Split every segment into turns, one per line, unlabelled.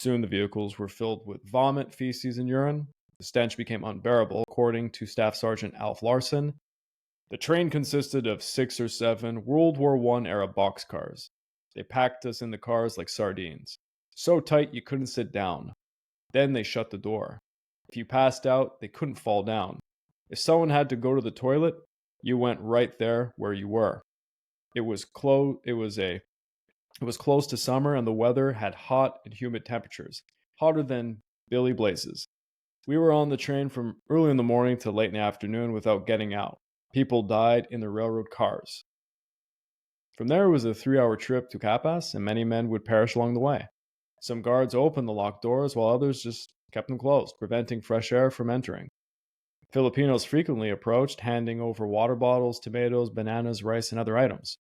Soon the vehicles were filled with vomit, feces, and urine. The stench became unbearable, according to Staff Sergeant Alf Larson. The train consisted of 6 or 7 World War I era boxcars. They packed us in the cars like sardines, so tight you couldn't sit down. Then they shut the door. If you passed out, they couldn't fall down. If someone had to go to the toilet, you went right there where you were. It was close to summer, and the weather had hot and humid temperatures, hotter than Billy Blazes. We were on the train from early in the morning to late in the afternoon without getting out. People died in the railroad cars. From there it was a 3-hour trip to Capas, and many men would perish along the way. Some guards opened the locked doors, while others just kept them closed, preventing fresh air from entering. Filipinos frequently approached, handing over water bottles, tomatoes, bananas, rice, and other items.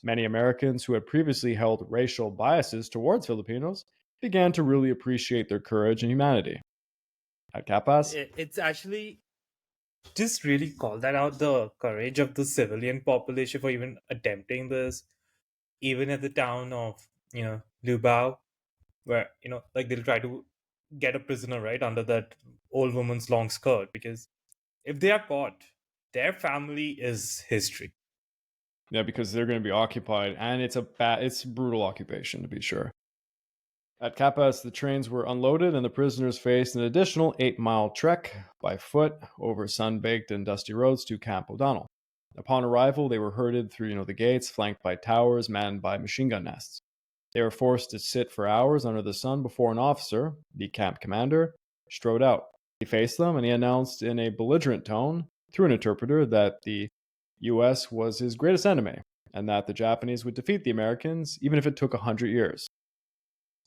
Many Americans who had previously held racial biases towards Filipinos began to really appreciate their courage and humanity. At Capas,
It's actually just really call that out, the courage of the civilian population for even attempting this, even at the town of, Lubao, where, like they'll try to get a prisoner right under that old woman's long skirt, because if they are caught, their family is history.
yeah, because they're going to be occupied, and it's a brutal occupation to be sure. At Capas, the trains were unloaded, and the prisoners faced an additional 8-mile trek by foot over sun-baked and dusty roads to Camp O'Donnell. Upon arrival, they were herded through the gates, flanked by towers manned by machine gun nests. They were forced to sit for hours under the sun before an officer, the camp commander, strode out. He faced them, and he announced in a belligerent tone, through an interpreter, that the U.S. was his greatest enemy, and that the Japanese would defeat the Americans even if it took 100 years.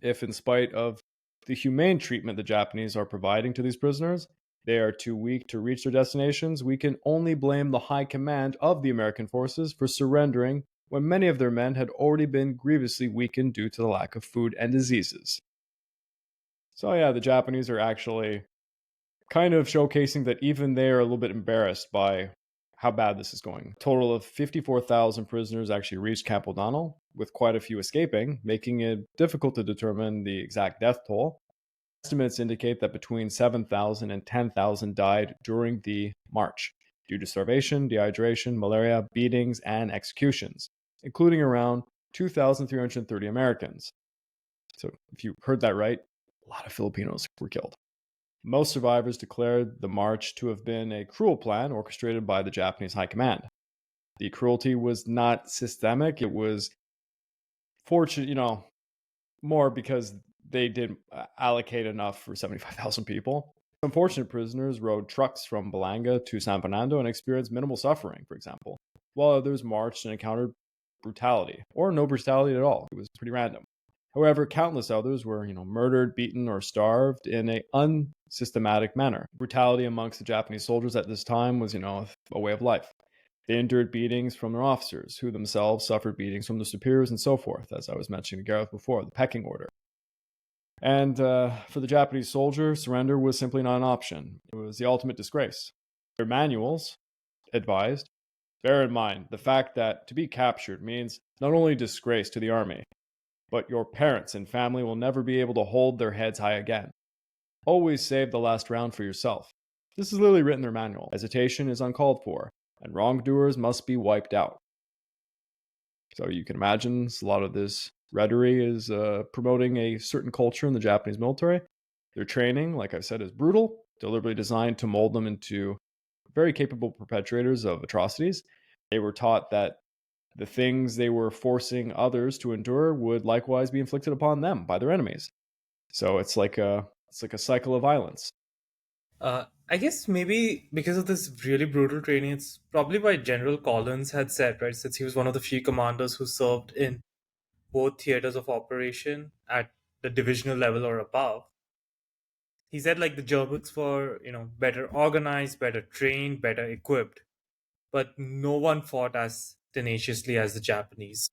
If, in spite of the humane treatment the Japanese are providing to these prisoners, they are too weak to reach their destinations, we can only blame the high command of the American forces for surrendering when many of their men had already been grievously weakened due to the lack of food and diseases. So yeah, the Japanese are actually kind of showcasing that even they are a little bit embarrassed by how bad this is going. A total of 54,000 prisoners actually reached Camp O'Donnell, with quite a few escaping, making it difficult to determine the exact death toll. Estimates indicate that between 7,000 and 10,000 died during the march due to starvation, dehydration, malaria, beatings, and executions, including around 2,330 Americans. So, if you heard that right, a lot of Filipinos were killed. Most survivors declared the march to have been a cruel plan orchestrated by the Japanese High Command. The cruelty was not systemic. It was fortunate, more because they didn't allocate enough for 75,000 people. Unfortunate prisoners rode trucks from Balanga to San Fernando and experienced minimal suffering, for example, while others marched and encountered brutality, or no brutality at all. It was pretty random. However, countless others were, murdered, beaten, or starved in an unsystematic manner. Brutality amongst the Japanese soldiers at this time was, a way of life. They endured beatings from their officers, who themselves suffered beatings from their superiors and so forth, as I was mentioning to Gareth before, the pecking order. And for the Japanese soldier, surrender was simply not an option. It was the ultimate disgrace. Their manuals advised, bear in mind the fact that to be captured means not only disgrace to the army, but your parents and family will never be able to hold their heads high again. Always save the last round for yourself. This is literally written in their manual. Hesitation is uncalled for, and wrongdoers must be wiped out. So you can imagine a lot of this rhetoric is promoting a certain culture in the Japanese military. Their training, like I've said, is brutal, deliberately designed to mold them into very capable perpetrators of atrocities. They were taught that the things they were forcing others to endure would likewise be inflicted upon them by their enemies. So it's like a cycle of violence.
I guess maybe because of this really brutal training, it's probably why General Collins had said, right, since he was one of the few commanders who served in both theaters of operation at the divisional level or above. He said like the Germans were, better organized, better trained, better equipped, but no one fought as tenaciously as the Japanese.